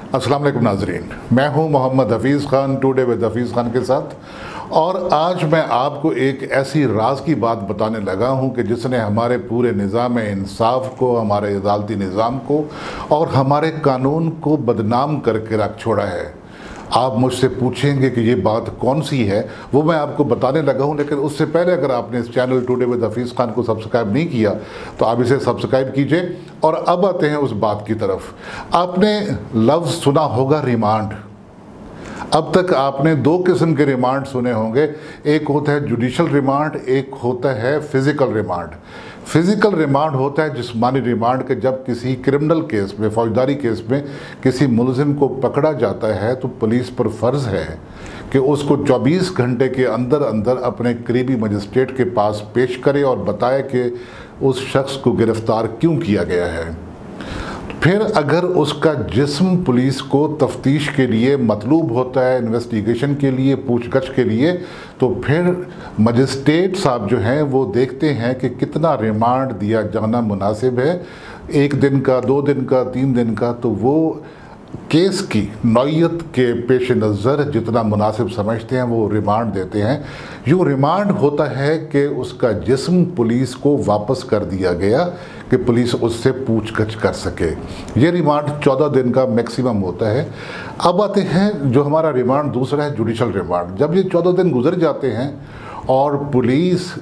अस्सलाम वालेकुम नाजरीन, मैं हूं मोहम्मद हफीज़ ख़ान टुडे विद हफीज़ ख़ान के साथ। और आज मैं आपको एक ऐसी राज की बात बताने लगा हूं कि जिसने हमारे पूरे निज़ाम इंसाफ को, हमारे अदालती निज़ाम को और हमारे कानून को बदनाम करके रख छोड़ा है। आप मुझसे पूछेंगे कि ये बात कौन सी है, वो मैं आपको बताने लगा हूँ। लेकिन उससे पहले अगर आपने इस channel today with Hafeez Khan को सब्सक्राइब नहीं किया तो आप इसे सब्सक्राइब कीजिए। और अब आते हैं उस बात की तरफ। आपने लफ्ज़ सुना होगा रिमांड। अब तक आपने दो किस्म के रिमांड सुने होंगे, एक होता है जुडिशल रिमांड, एक होता है फिज़िकल रिमांड। फिज़िकल रिमांड होता है जिस्मानी रिमांड के जब किसी क्रिमिनल केस में, फौजदारी केस में किसी मुलजिम को पकड़ा जाता है तो पुलिस पर फ़र्ज़ है कि उसको 24 घंटे के अंदर अंदर अपने करीबी मजिस्ट्रेट के पास पेश करे और बताए कि उस शख्स को गिरफ़्तार क्यों किया गया है। फिर अगर उसका जिस्म पुलिस को तफ्तीश के लिए मतलूब होता है, इन्वेस्टिगेशन के लिए, पूछगछ के लिए, तो फिर मजिस्ट्रेट साहब जो हैं वो देखते हैं कि कितना रिमांड दिया जाना मुनासिब है, 1 दिन का, 2 दिन का, 3 दिन का। तो वो केस की नौइयत के पेश नज़र जितना मुनासिब समझते हैं वो रिमांड देते हैं। यूँ रिमांड होता है कि उसका जिस्म पुलिस को वापस कर दिया गया कि पुलिस उससे पूछगछ कर सके। ये रिमांड 14 दिन का मैक्सिमम होता है। अब आते हैं जो हमारा रिमांड दूसरा है, जुडिशल रिमांड। जब ये 14 दिन गुजर जाते हैं और पुलिस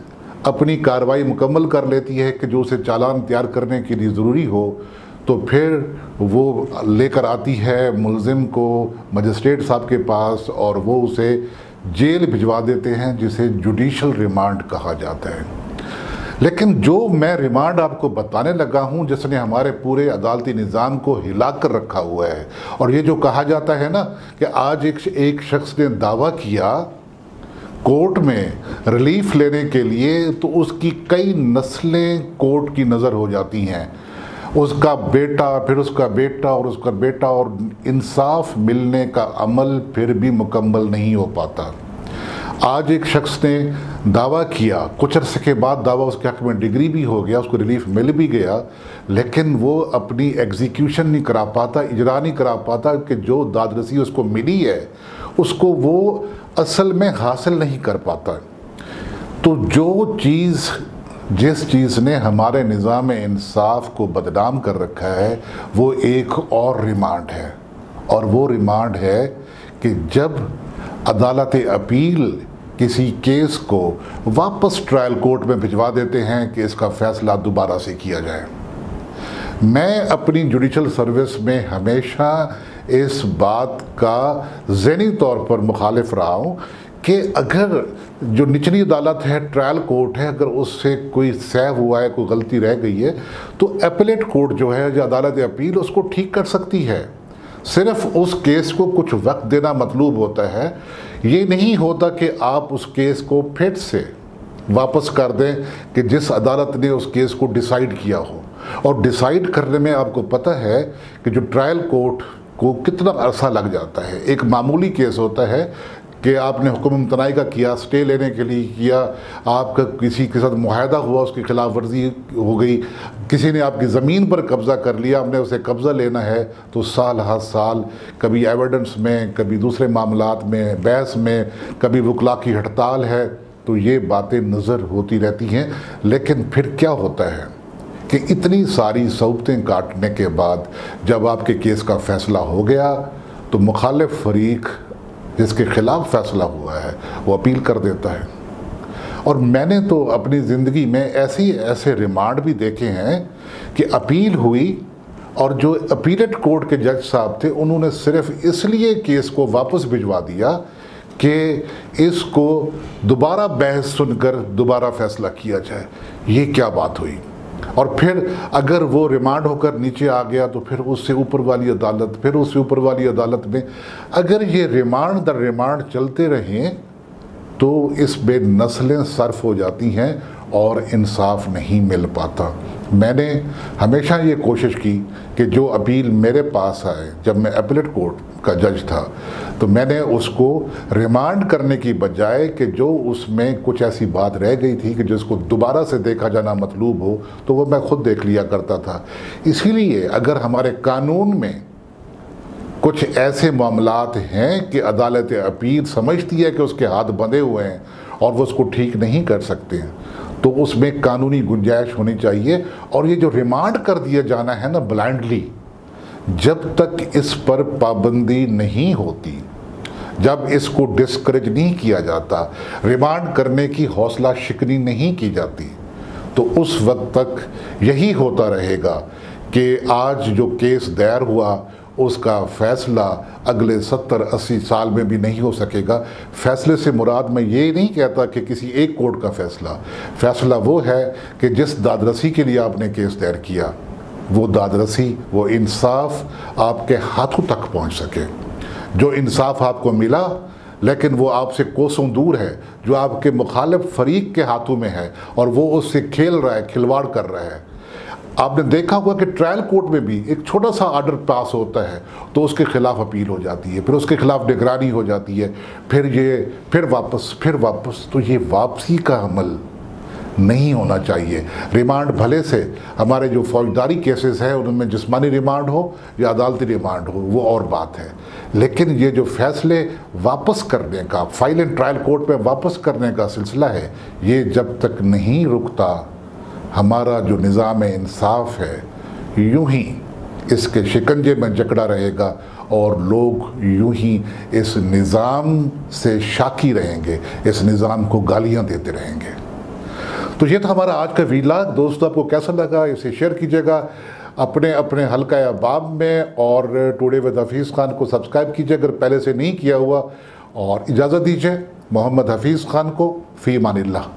अपनी कार्रवाई मुकम्मल कर लेती है कि जो उसे चालान तैयार करने के लिए ज़रूरी हो, तो फिर वो लेकर आती है मुलजिम को मजिस्ट्रेट साहब के पास और वो उसे जेल भिजवा देते हैं, जिसे जुडिशल रिमांड कहा जाता है। लेकिन जो मैं रिमांड आपको बताने लगा हूं जिसने हमारे पूरे अदालती निज़ाम को हिला कर रखा हुआ है, और ये जो कहा जाता है ना कि आज एक शख्स ने दावा किया कोर्ट में रिलीफ लेने के लिए, तो उसकी कई नस्लें कोर्ट की नज़र हो जाती हैं, उसका बेटा, फिर उसका बेटा और उसका बेटा, और इंसाफ मिलने का अमल फिर भी मुकम्मल नहीं हो पाता। आज एक शख्स ने दावा किया, कुछ अरसे के बाद दावा उसके हक़ में डिग्री भी हो गया, उसको रिलीफ मिल भी गया, लेकिन वो अपनी एग्जीक्यूशन नहीं करा पाता, इजरा नहीं करा पाता कि जो दादरसी उसको मिली है उसको वो असल में हासिल नहीं कर पाता। तो जो चीज़, जिस चीज़ ने हमारे निज़ाम इंसाफ को बदनाम कर रखा है वो एक और रिमांड है, और वो रिमांड है कि जब अदालत अपील किसी केस को वापस ट्रायल कोर्ट में भिजवा देते हैं कि इसका फ़ैसला दोबारा से किया जाए। मैं अपनी जुडिशल सर्विस में हमेशा इस बात का ज़हनी तौर पर मुखालिफ रहा हूँ कि अगर जो निचली अदालत है, ट्रायल कोर्ट है, अगर उससे कोई सहव हुआ है, कोई गलती रह गई है, तो एपेलेट कोर्ट जो है, जो अदालत अपील, उसको ठीक कर सकती है। सिर्फ उस केस को कुछ वक्त देना मतलूब होता है। ये नहीं होता कि आप उस केस को फिर से वापस कर दें कि जिस अदालत ने उस केस को डिसाइड किया हो। और डिसाइड करने में आपको पता है कि जो ट्रायल कोर्ट को कितना अरसा लग जाता है। एक मामूली केस होता है कि आपने हुक्म इम्तनाई का किया, स्टे लेने के लिए किया, आपका किसी के साथ मुआहदा हुआ, उसकी खिलाफ वर्जी हो गई, किसी ने आपकी ज़मीन पर कब्ज़ा कर लिया, आपने उसे कब्ज़ा लेना है, तो साल हर साल, कभी एविडेंस में, कभी दूसरे मामलात में, बहस में, कभी वकला की हड़ताल है, तो ये बातें नज़र होती रहती हैं। लेकिन फिर क्या होता है कि इतनी सारी सौबतें काटने के बाद जब आपके केस का फ़ैसला हो गया तो मुखालिफ फरीक जिसके ख़िलाफ़ फ़ैसला हुआ है वो अपील कर देता है। और मैंने तो अपनी ज़िंदगी में ऐसे रिमांड भी देखे हैं कि अपील हुई और जो अपीलेट कोर्ट के जज साहब थे उन्होंने सिर्फ इसलिए केस को वापस भिजवा दिया कि इसको दोबारा बहस सुनकर दोबारा फ़ैसला किया जाए। ये क्या बात हुई? और फिर अगर वो रिमांड होकर नीचे आ गया तो फिर उससे ऊपर वाली अदालत, फिर उससे ऊपर वाली अदालत में अगर ये रिमांड दर रिमांड चलते रहें तो इसमें नस्लें सर्फ हो जाती हैं और इंसाफ नहीं मिल पाता। मैंने हमेशा ये कोशिश की कि जो अपील मेरे पास आए, जब मैं अपीलेट कोर्ट का जज था, तो मैंने उसको रिमांड करने की बजाय कि जो उसमें कुछ ऐसी बात रह गई थी कि जिसको दोबारा से देखा जाना मतलूब हो, तो वो मैं खुद देख लिया करता था। इसीलिए अगर हमारे कानून में कुछ ऐसे मामलात हैं कि अदालत अपील समझती है कि उसके हाथ बंधे हुए हैं और वो उसको ठीक नहीं कर सकते हैं, तो उसमें कानूनी गुंजाइश होनी चाहिए। और ये जो रिमांड कर दिया जाना है ना ब्लाइंडली, जब तक इस पर पाबंदी नहीं होती, जब इसको डिस्करेज नहीं किया जाता, रिमांड करने की हौसला शिकनी नहीं की जाती, तो उस वक्त तक यही होता रहेगा कि आज जो केस दायर हुआ उसका फैसला अगले 70-80 साल में भी नहीं हो सकेगा। फैसले से मुराद मैं ये नहीं कहता कि किसी एक कोर्ट का फैसला वो है कि जिस दादरसी के लिए आपने केस दायर किया, वो दादरसी, वो इंसाफ आपके हाथों तक पहुंच सके। जो इंसाफ आपको मिला लेकिन वो आपसे कोसों दूर है, जो आपके मुखालिफ फरीक के हाथों में है और वो उससे खेल रहा है, खिलवाड़ कर रहा है। आपने देखा होगा कि ट्रायल कोर्ट में भी एक छोटा सा ऑर्डर पास होता है तो उसके खिलाफ अपील हो जाती है, फिर उसके खिलाफ निगरानी हो जाती है, फिर वापस। तो ये वापसी का अमल नहीं होना चाहिए। रिमांड भले से हमारे जो फौजदारी केसेस हैं उनमें जिस्मानी रिमांड हो या अदालती रिमांड हो, वो और बात है, लेकिन ये जो फैसले वापस करने का, फाइल एंड ट्रायल कोर्ट में वापस करने का सिलसिला है, ये जब तक नहीं रुकता, हमारा जो निज़ाम इंसाफ है यूं ही इसके शिकंजे में जकड़ा रहेगा और लोग यूं ही इस निज़ाम से शाकी रहेंगे, इस निज़ाम को गालियां देते रहेंगे। तो ये था हमारा आज का वीलॉग। दोस्तों, आपको कैसा लगा इसे शेयर कीजिएगा अपने अपने हल्का अहबाब में, और टुडे विद हफीज़ खान को सब्सक्राइब कीजिए अगर पहले से नहीं किया हुआ, और इजाज़त दीजिए मोहम्मद हफीज़ खान को। फ़ी अमानिल्लाह।